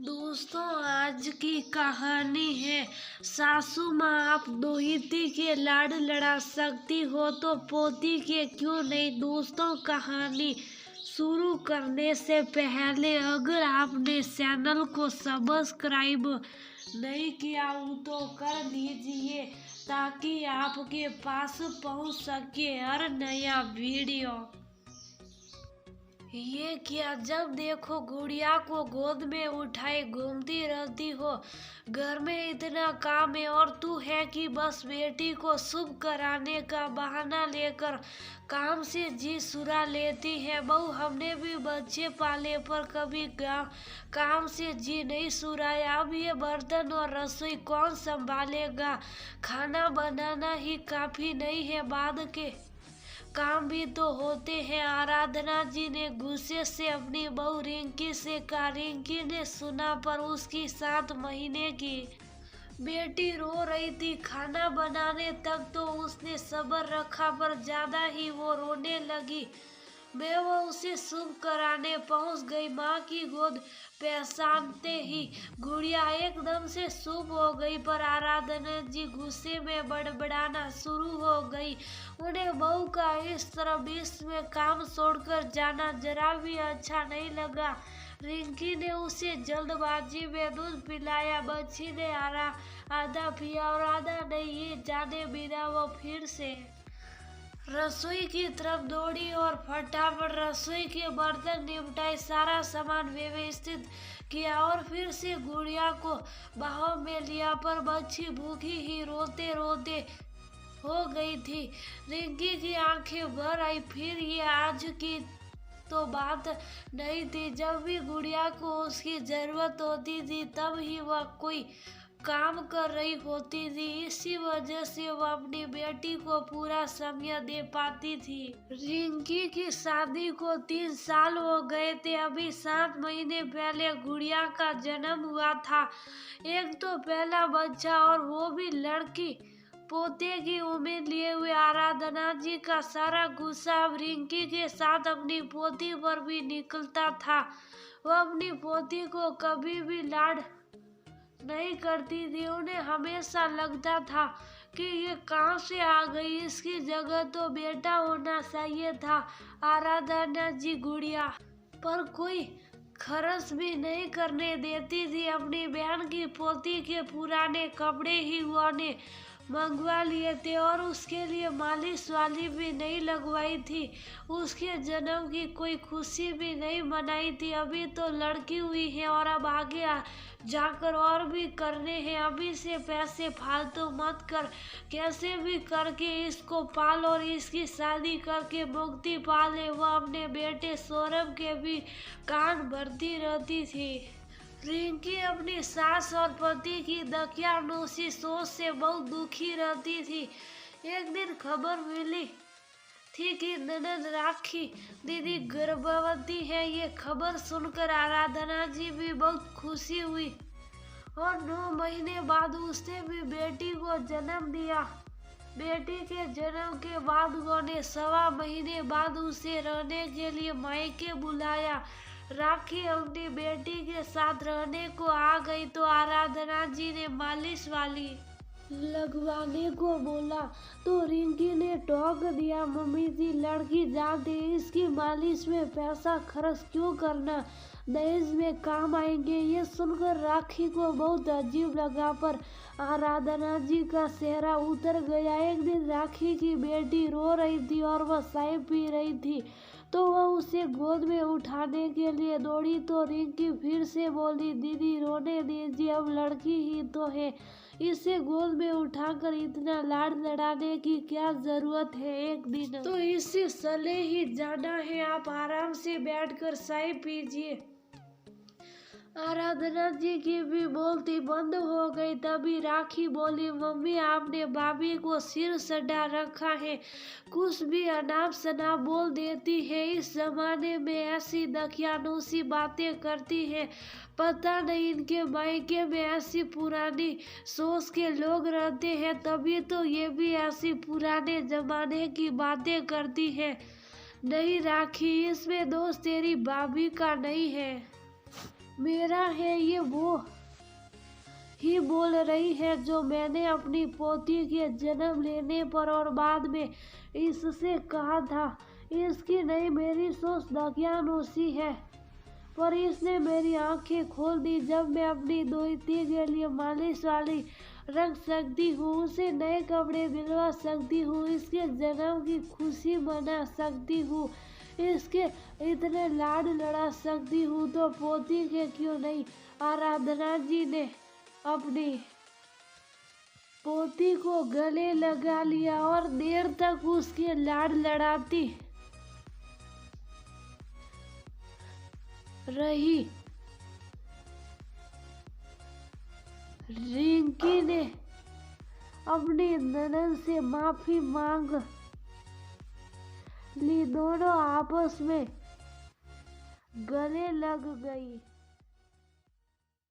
दोस्तों, आज की कहानी है सासू माँ। आप दोहिती के लाड लड़ा सकती हो तो पोती के क्यों नहीं। दोस्तों, कहानी शुरू करने से पहले अगर आपने चैनल को सब्सक्राइब नहीं किया हो तो कर लीजिए ताकि आपके पास पहुंच सके हर नया वीडियो। ये क्या, जब देखो गुड़िया को गोद में उठाए घूमती रहती हो। घर में इतना काम है और तू है कि बस बेटी को शुभ कराने का बहाना लेकर काम से जी सुरा लेती है। बहू, हमने भी बच्चे पाले पर कभी काम से जी नहीं सुराया। अब ये बर्तन और रसोई कौन संभालेगा। खाना बनाना ही काफी नहीं है, बाद के काम भी तो होते हैं। आराधना जी ने गुस्से से अपनी बहू रिंकी से कहा। रिंकी ने सुना पर उसकी 7 महीने की बेटी रो रही थी। खाना बनाने तक तो उसने सब्र रखा पर ज्यादा ही वो रोने लगी। मैं वो उसे शुभ कराने पहुंच गई। माँ की गोद पहचानते ही गुड़िया एकदम से शुभ हो गई पर आराधना जी गुस्से में बड़बड़ाना शुरू हो गई। उन्हें बहू का इस तरह बीच में काम छोड़कर जाना जरा भी अच्छा नहीं लगा। रिंकी ने उसे जल्दबाजी में दूध पिलाया। बच्ची ने आधा पिया और आधा नहीं, ये जाने बिना वो फिर से रसोई की तरफ दौड़ी और फटाफट रसोई के बर्तन निपटाए, सारा सामान व्यवस्थित किया और फिर से गुड़िया को बाहों में लिया। पर बच्ची भूखी ही रोते रोते हो गई थी। रिंकी की आंखें भर आई। फिर ये आज की तो बात नहीं थी। जब भी गुड़िया को उसकी जरूरत होती थी तब ही वह कोई काम कर रही होती थी। इसी वजह से वो अपनी बेटी को पूरा समय दे पाती थी। रिंकी की शादी को 3 साल हो गए थे। अभी 7 महीने पहले गुड़िया का जन्म हुआ था। एक तो पहला बच्चा और वो भी लड़की। पोते की उम्मीद लिए हुए आराधना जी का सारा गुस्सा अब रिंकी के साथ अपनी पोती पर भी निकलता था। वह अपनी पोती को कभी भी लाड नहीं करती थी। उन्हें हमेशा लगता था कि ये कहाँ से आ गई, इसकी जगह तो बेटा होना चाहिए था। आराधना जी गुड़िया पर कोई खर्च भी नहीं करने देती थी। अपनी बहन की पोती के पुराने कपड़े ही उन्होंने मंगवा लिए थे और उसके लिए मालिश वाली भी नहीं लगवाई थी। उसके जन्म की कोई खुशी भी नहीं मनाई थी। अभी तो लड़की हुई है और अब आगे जाकर और भी करने हैं। अभी से पैसे फालतू मत कर, कैसे भी करके इसको पाल और इसकी शादी करके मुक्ति पाले। वह अपने बेटे सौरभ के भी कान भरती रहती थी। रिंकी अपनी सास और पति की दकियानूसी सोच से बहुत दुखी रहती थी। एक दिन खबर मिली थी कि ननद राखी दीदी गर्भवती है। ये खबर सुनकर आराधना जी भी बहुत खुशी हुई और 9 महीने बाद उसने भी बेटी को जन्म दिया। बेटी के जन्म के बाद उन्होंने 1.25 महीने बाद उसे रहने के लिए मायके बुलाया। राखी अपनी बेटी के साथ रहने को आ गई तो आराधना जी ने मालिश वाली लगवाने को बोला तो रिंकी ने टोक दिया। मम्मी जी, लड़की जाती है, इसकी मालिश में पैसा खर्च क्यों करना, दहेज में काम आएंगे। ये सुनकर राखी को बहुत अजीब लगा पर आराधना जी का चेहरा उतर गया। एक दिन राखी की बेटी रो रही थी और वह चाय पी रही थी तो वह उसे गोद में उठाने के लिए दौड़ी तो रिंकी फिर से बोली, दीदी रोने दीजिए, अब लड़की ही तो है, इसे गोद में उठाकर इतना लाड लड़ाने की क्या जरूरत है। एक दिन तो इसे सले ही जाना है, आप आराम से बैठकर चाय पीजिए। आराधना जी की भी बोलती बंद हो गई। तभी राखी बोली, मम्मी आपने भाभी को सिर सटा रखा है, कुछ भी अनाप शनाप बोल देती है। इस जमाने में ऐसी दकियानूसी बातें करती है। पता नहीं इनके मायके में ऐसी पुरानी सोच के लोग रहते हैं, तभी तो ये भी ऐसी पुराने जमाने की बातें करती है। नहीं राखी, इसमें दोष तेरी भाभी का नहीं है, मेरा है ये वो ही बोल रही है जो मैंने अपनी पोती के जन्म लेने पर और बाद में इससे कहा था। इसकी नहीं, मेरी सोच दकियानूसी है, पर इसने मेरी आंखें खोल दी। जब मैं अपनी दोती के लिए मालिश वाली रख सकती हूँ, उसे नए कपड़े दिलवा सकती हूँ, इसके जन्म की खुशी मना सकती हूँ, इसके इतने लाड लड़ा सकती हूँ, तो पोती के क्यों नहीं। आराधना जी ने अपनी पोती को गले लगा लिया और देर तक उसके लाड लड़ाती रही। रिंकी ने अपनी ननद से माफी मांग ली। दोनों आपस में गले लग गई।